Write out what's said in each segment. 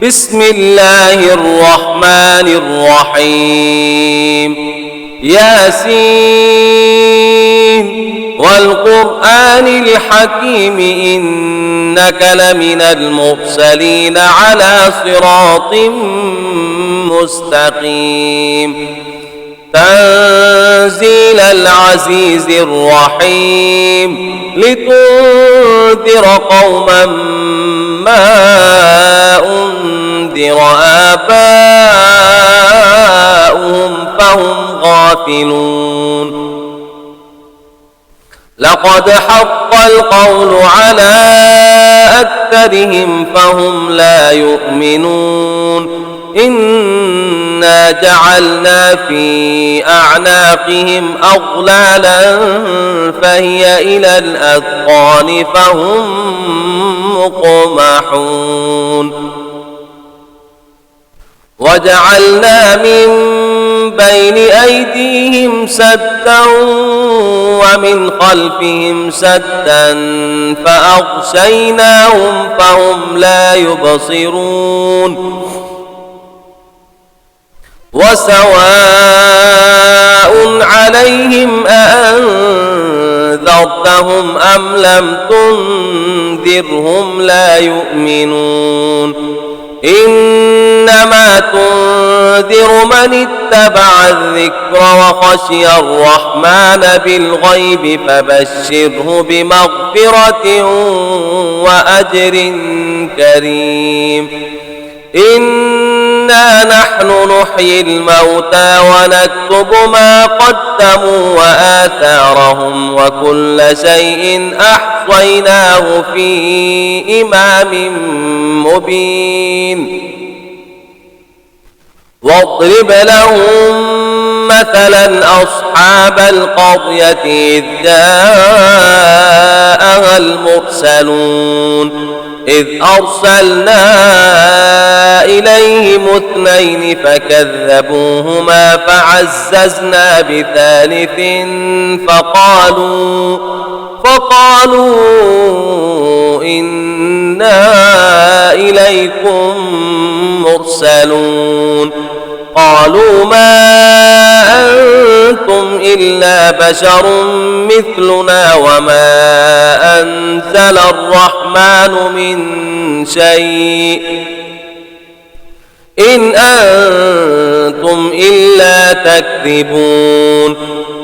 بسم الله الرحمن الرحيم ياسين والقرآن الحكيم إنك لمن المرسلين على صراط مستقيم تنزيل العزيز الرحيم لتنذر قوما ما أنذر آباؤهم فهم غافلون لقد حق القول على أكثرهم فهم لا يؤمنون إنا جعلنا في أعناقهم أغلالا فهي إلى الأذقان فهم مقمحون وجعلنا من بين أيديهم سدا ومن خلفهم سدا فأغشيناهم فهم لا يبصرون وسواء عليهم أأنذرتهم أم لم تنذرهم لا يؤمنون إنما تنذر من اتبع الذكر وخشي الرحمن بالغيب فبشره بمغفرة وأجر كريم إنا نحن نحيي الموتى ونكتب ما قدموا وآثارهم وكل شيء أحصيناه في إمام مبين واضرب لهم مثلا أصحاب القرية إذ جاءها المرسلون إذ أرسلنا إليهم اثنين فكذبوهما فعززنا بثالث فقالوا إنا إليكم مرسلون قالوا ما أنتم إلا بشر مثلنا وما أنزل الرحمن من شيء إن أنتم إلا تكذبون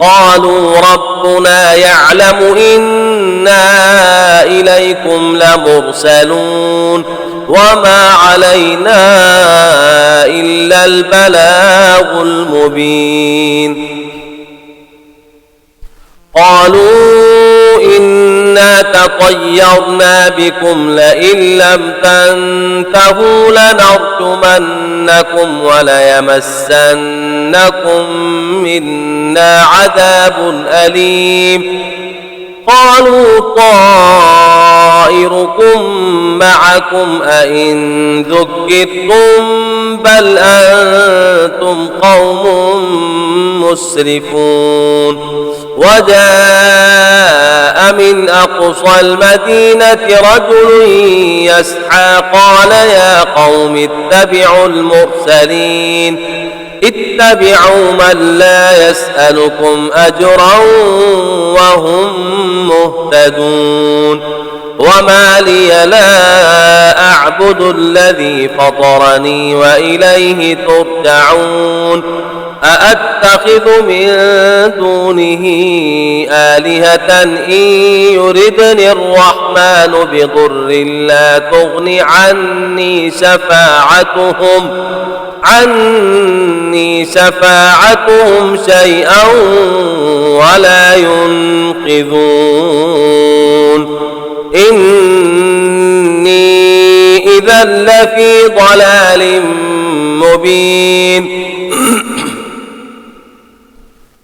قالوا ربنا يعلم إنا إليكم لمرسلون وما علينا إلا البلاغ المبين قالوا إنا تطيرنا بكم لئن لم تنتهوا لنرجمنكم وليمسنكم منا عذاب أليم قالوا طائركم معكم أئن ذكرتم بل أنتم قوم مسرفون وجاء من أقصى المدينة رجل يسعى قال يا قوم اتبعوا المرسلين اتبعوا من لا يسألكم أجرا وهم مهتدون وما لي لا أعبد الذي فطرني وإليه ترجعون أأتخذ من دونه آلهة إن يردني الرحمن بضر لا تغن عني شفاعتهم شيئا ولا ينقذون إني إذا لفي ضلال مبين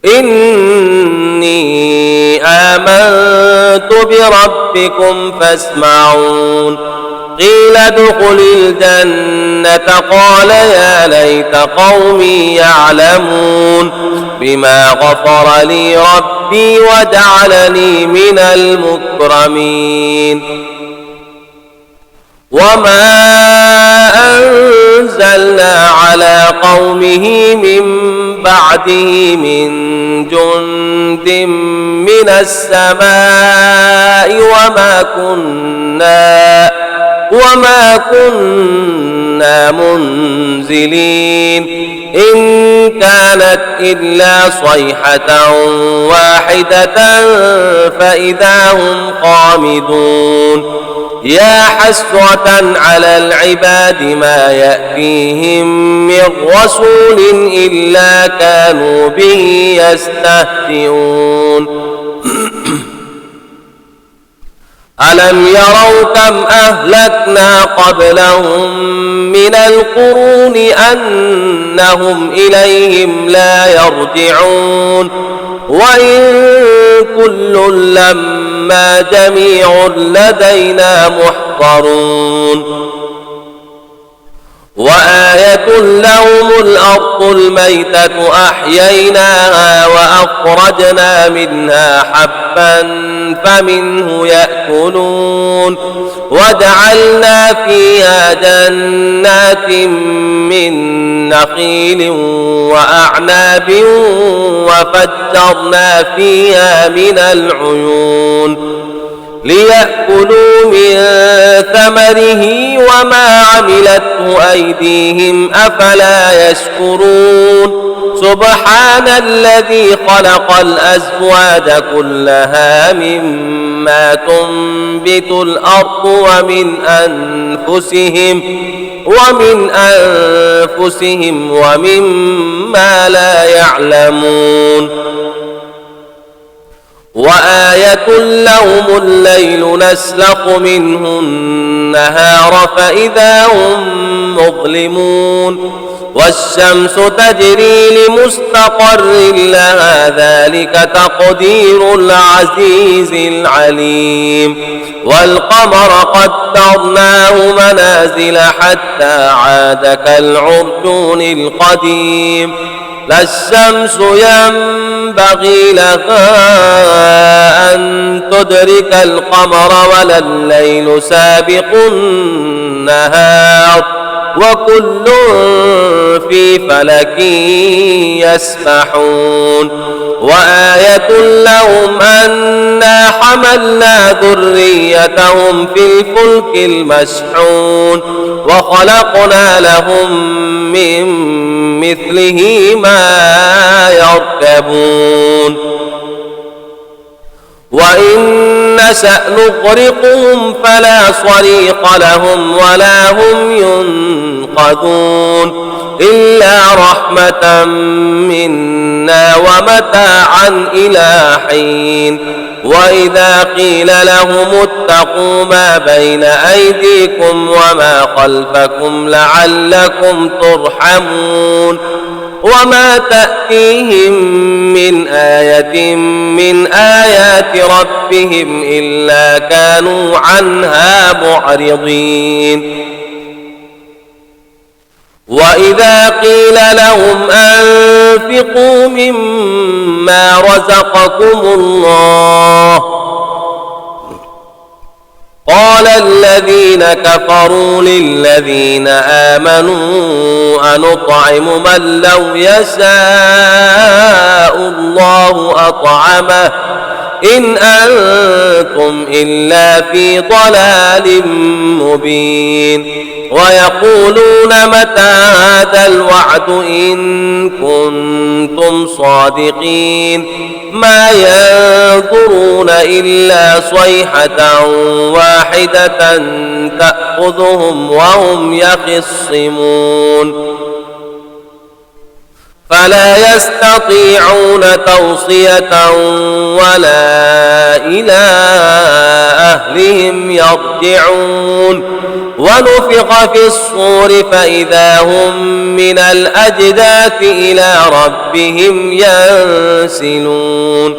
إني آمنت بربكم فاسمعون قيل ادخل الجنة قال يا ليت قومي يعلمون بما غفر لي ربي وجعلني من المكرمين وما أنزلنا على قومه من بعده من جند من السماء وما كنا منزلين إن كانت إلا صيحة واحدة فإذا هم خامدون يا حسرة على العباد ما يأتيهم من رسول إلا كانوا به يستهزئون ألم يروا كم أهلكنا قبلهم من القرون أنهم إليهم لا يرجعون وإن كل لما جميع لدينا محضرون وآية لهم الأرض الميتة أحييناها وأخرجنا منها حبا فمنه يأكلون وجعلنا فيها جنات من نخيل وأعناب وفجرنا فيها من العيون ليأكلوا من ثمره وما عملته أيديهم أفلا يشكرون سبحان الذي خلق الأزواج كلها مما تنبت الأرض ومن أنفسهم ومما لا يعلمون وآية لهم الليل نسلخ منه النهار فإذا هم مظلمون والشمس تجري لمستقر لها ذلك تقدير العزيز العليم والقمر قدرناه منازل حتى عاد كالعرجون القديم لا الشمس ينبغي لها أن تدرك القمر ولا الليل سابق النهار وكل في فلك يسبحون وآية لهم أنا حملنا ذريتهم في الفلك المشحون وخلقنا لهم من مثله ما يركبون وإن نشأ نغرقهم فلا صريخ لهم ولا هم ينقذون إلا رحمة منا ومتاعا إلى حين وإذا قيل لهم اتقوا ما بين أيديكم وما خلفكم لعلكم ترحمون وما تأتيهم من آية من آيات ربهم إلا كانوا عنها معرضين وإذا قيل لهم أنفقوا مما رزقكم الله قال الذين كفروا للذين آمنوا أنطعم من لو يشاء الله أطعمه إن أنتم إلا في ضلال مبين ويقولون متى هذا الوعد إن كنتم صادقين ما ينظرون إلا صيحة واحدة تأخذهم وهم يخصمون فلا يستطيعون توصية ولا إلى أهلهم يرجعون ونفخ في الصور فإذا هم من الأجداث إلى ربهم ينسلون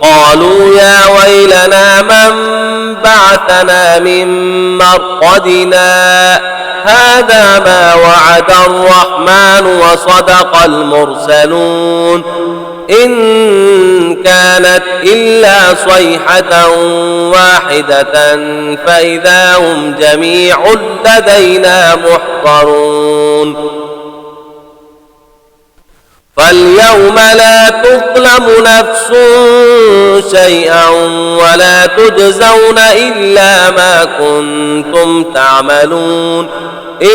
قالوا يا ويلنا من بعثنا من مرقدنا هذا ما وعد الرحمن وصدق المرسلون إن كانت إلا صيحة واحدة فإذا هم جميع لدينا محضرون فاليوم لا تظلم نفس شيئا ولا تجزون إلا ما كنتم تعملون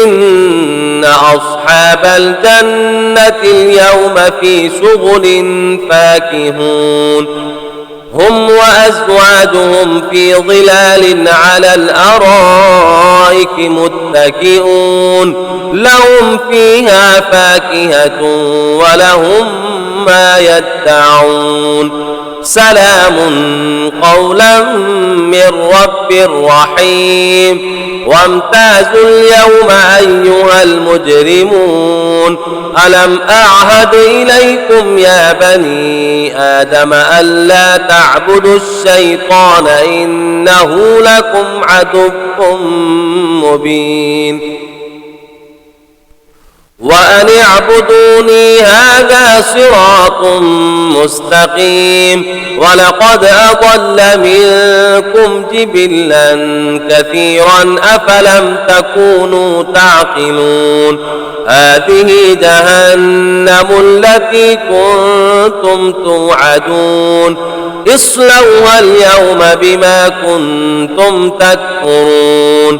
إن أصحاب الجنة اليوم في شغل فاكهون هم وأزواجهم في ظلال على الأرائك متكئون لهم فيها فاكهة ولهم ما يدعون سلام قولا من رب رحيم وامتازوا اليوم أيها المجرمون ألم أعهد إليكم يا بني آدم ألا تعبدوا الشيطان إنه لكم عدو مبين وأن اعبدوني هذا صراط مستقيم ولقد أضل منكم جبلا كثيرا أفلم تكونوا تعقلون هذه جهنم التي كنتم توعدون اصلوها اليوم بما كنتم تكفرون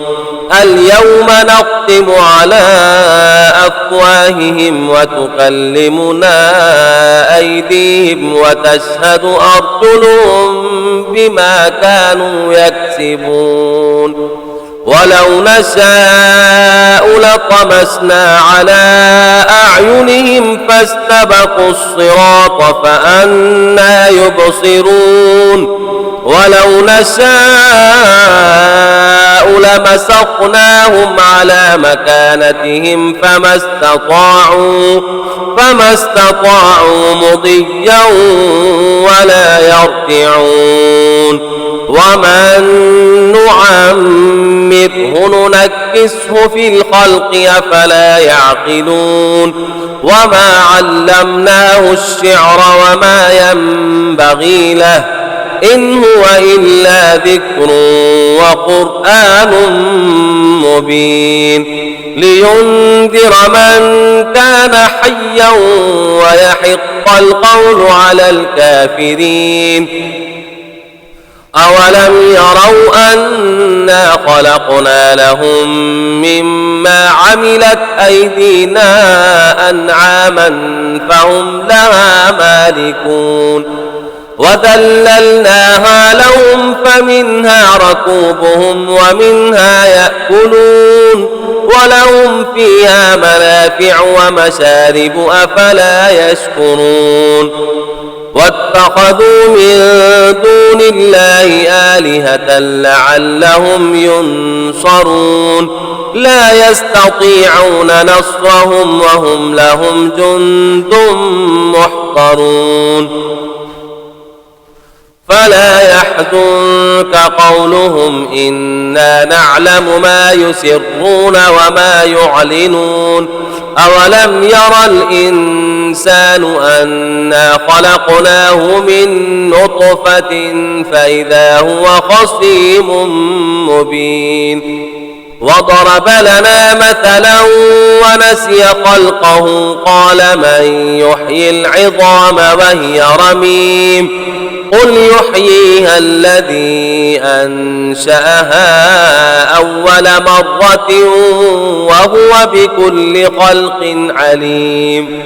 اليوم نختم على أفواههم وتكلمنا أيديهم وتشهد أرجلهم بما كانوا يكسبون ولو نشاء لطمسنا على أعينهم فاستبقوا الصراط فأنى يبصرون ولو نشاء لمسخناهم على مكانتهم فما استطاعوا مضيا ولا يرجعون ومن نعمره ننكسه في الخلق أفلا يعقلون وما علمناه الشعر وما ينبغي له إن هو إلا ذكر وقرآن مبين لينذر من كان حيا ويحق القول على الكافرين أولم يروا أنا خلقنا لهم مما عملت أيدينا أنعاما فهم لها مالكون وذللناها لهم فمنها ركوبهم ومنها يأكلون ولهم فيها منافع ومشارب أفلا يشكرون واتخذوا من دون الله آلهة لعلهم ينصرون لا يستطيعون نصرهم وهم لهم جند محضرون فلا يحزنك قولهم إنا نعلم ما يسرون وما يعلنون أولم ير الإنسان أنا خلقناه من نطفة فإذا هو خصيم مبين وضرب لنا مثلا ونسي خلقه قال من يحيي العظام وهي رميم قل يحييها الذي أنشأها أول مرة وهو بكل خلق عليم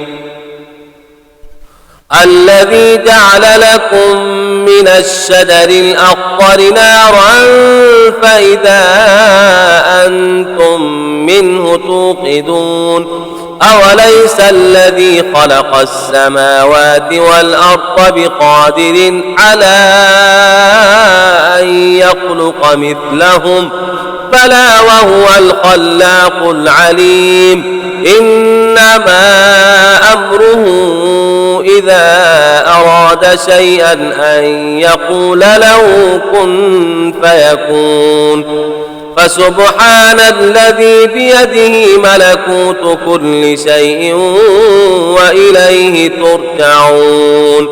الذي جعل لكم من الشجر الأخضر نارا فإذا أنتم منه توقدون أوليس الذي خلق السماوات والأرض بقادر على أن يخلق مثلهم بلى وهو الخلاق العليم إنما أمره إذا أراد شيئا أن يقول له كن فيكون فسبحان الذي بيده ملكوت كل شيء وإليه ترجعون.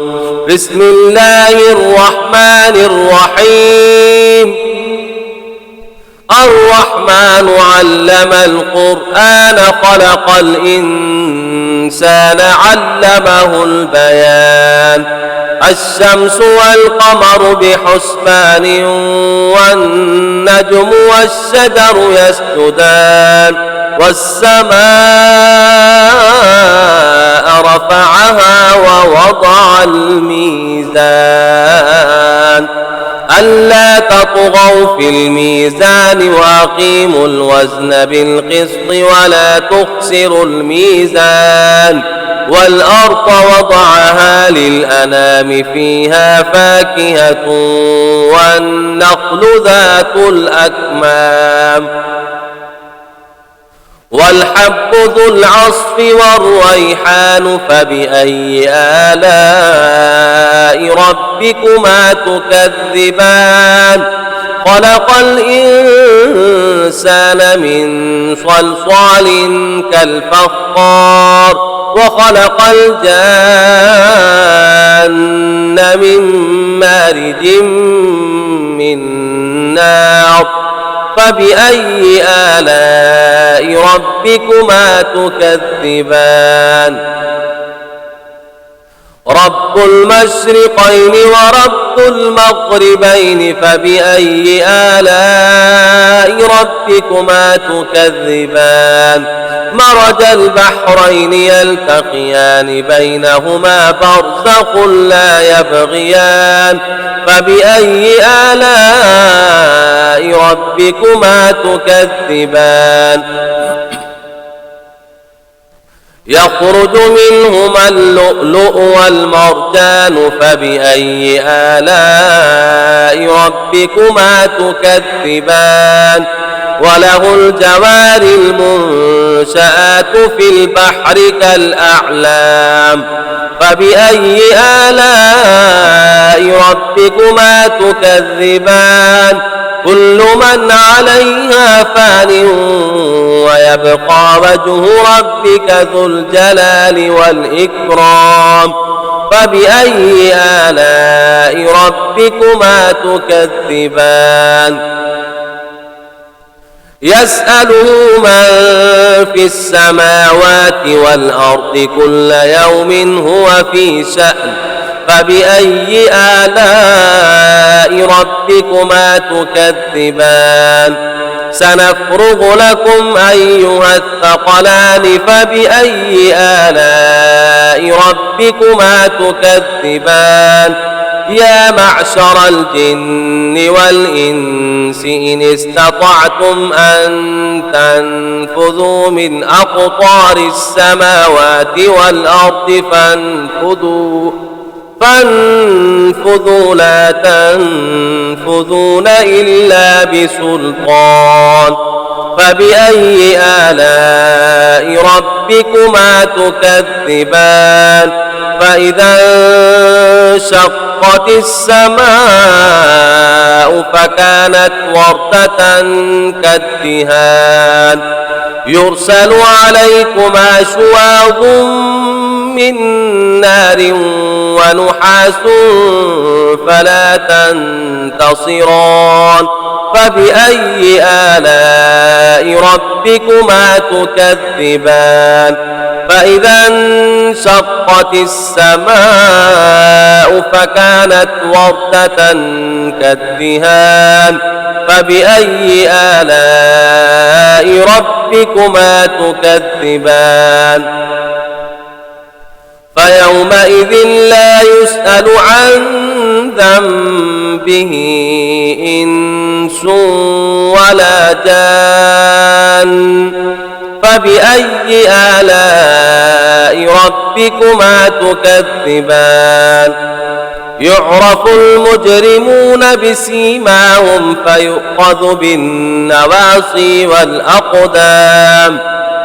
بسم الله الرحمن الرحيم. الرحمن علم القرآن خلق الإنسان علمه البيان. الشمس والقمر بحسبان والنجم والشجر يسجدان والسماء رفعها ووضع الميزان ألا تطغوا في الميزان وأقيموا الوزن بالقسط ولا تخسروا الميزان. والأرض وضعها للأنام فيها فاكهة والنخل ذات الأكمام والحب ذو العصف والريحان فبأي آلاء ربكما تكذبان. خلق الإنسان من صلصال كالفخار وخلق الجان من مارج من نار فبأي آلاء ربكما تكذبان. رب المشرقين ورب المغربين فبأي آلاء ربكما تكذبان. مرج البحرين يلتقيان بينهما برزخ لا يبغيان فبأي آلاء ربكما تكذبان. يخرج منهما اللؤلؤ والمرجان فبأي آلاء ربكما تكذبان. وله الجوار المنشآت في البحر كالأعلام فبأي آلاء ربكما تكذبان. كل من عليها فان ويبقى وجه ربك ذو الجلال والإكرام فبأي آلاء ربكما تكذبان. يسأله من في السماوات والأرض كل يوم هو في شأن فبأي آلاء ربكما تكذبان. سنفرغ لكم أيها الثقلان فبأي آلاء ربكما تكذبان. يا معشر الجن والإنس إن استطعتم أن تنفذوا من أقطار السماوات والأرض فانفذوا لا تنفذون إلا بسلطان فبأي آلاء ربكما تكذبان. فإذا انشقت السماء فكانت وردة كالدهان يرسل عليكما شواظ من نار ونحاس فلا تنتصران فبأي آلاء ربكما تكذبان. فإذا انشقت السماء فكانت وردة كالدهان فبأي آلاء ربكما تكذبان. فيومئذ لا يسأل عن ذنبه إنس ولا جان فبأي آلاء ربكما تكذبان. يعرف المجرمون بسيماهم فيؤخذ بالنواصي والأقدام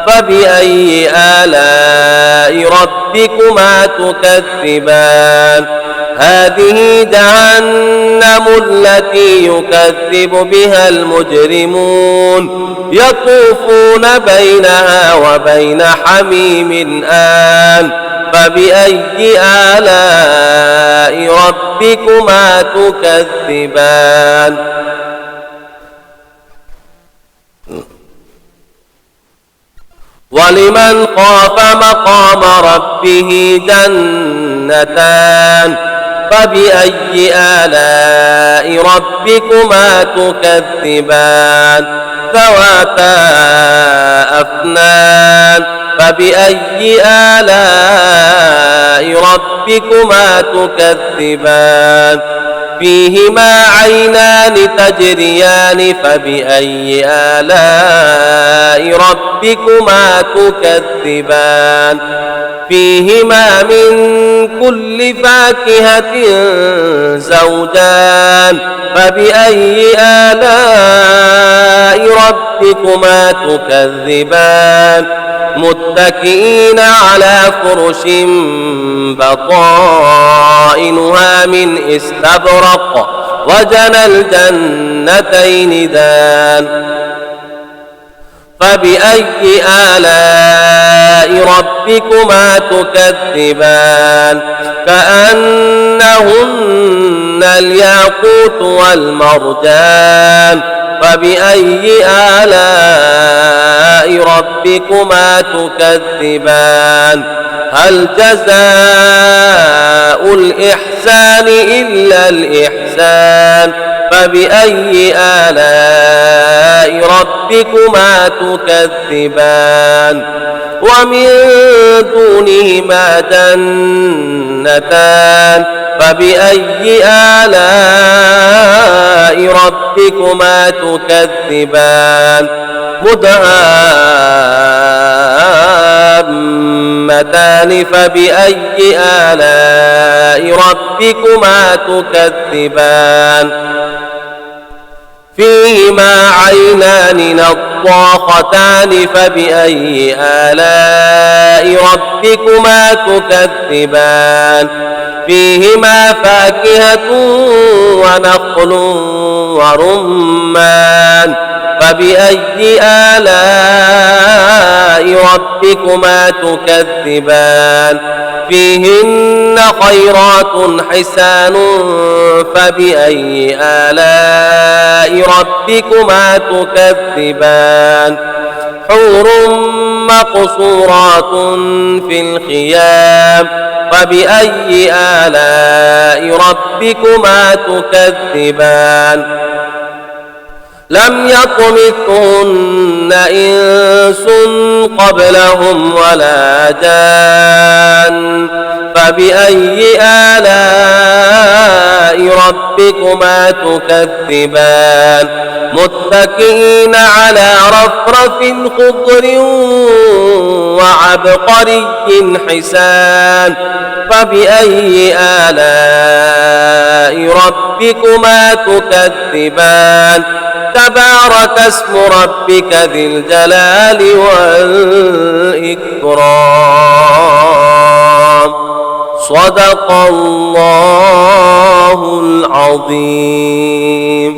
فبأي آلاء ربكما تكذبان هذه جهنم التي يكذب بها المجرمون يطوفون بينها وبين حميم آن فبأي آلاء ربكما تكذبان ولمن خاف مقام ربه جنتان فبأي آلاء ربكما تكذبان ذواتا أفنان فبأي آلاء ربكما تكذبان فيهما عينان تجريان فبأي آلاء ربكما تكذبان فيهما من كل فاكهة زوجان فبأي آلاء ربكما تكذبان متكئين على فرش بطائنها من استبرق وجنى الجنتين دان فبأي آلاء ربكما تكذبان كأنهن الياقوت والمرجان فبأي آلاء ربكما تكذبان هل جزاء الإحسان إلا الإحسان فبأي آلاء ربكما تكذبان ومن دونهما جنتان فبأي آلاء ربكما تكذبان مدهامتان فبأي آلاء ربكما تكذبان فيهما عينان نضاختان فبأي آلاء ربكما تكذبان فيهما فاكهة ونخل ورمان فبأي آلاء ربكما تكذبان فيهن خيرات حسان فبأي آلاء ربكما تكذبان حور مقصورات في الخيام فبأي آلاء ربكما تكذبان لم يطمثهن إنس قبلهم ولا جان فبأي آلاء ربكما تكذبان متكئين على رفرف خضر وعبقري حسان فبأي آلاء ربكما تكذبان تبارك اسم ربك ذي الجلال والإكرام صدق الله العظيم.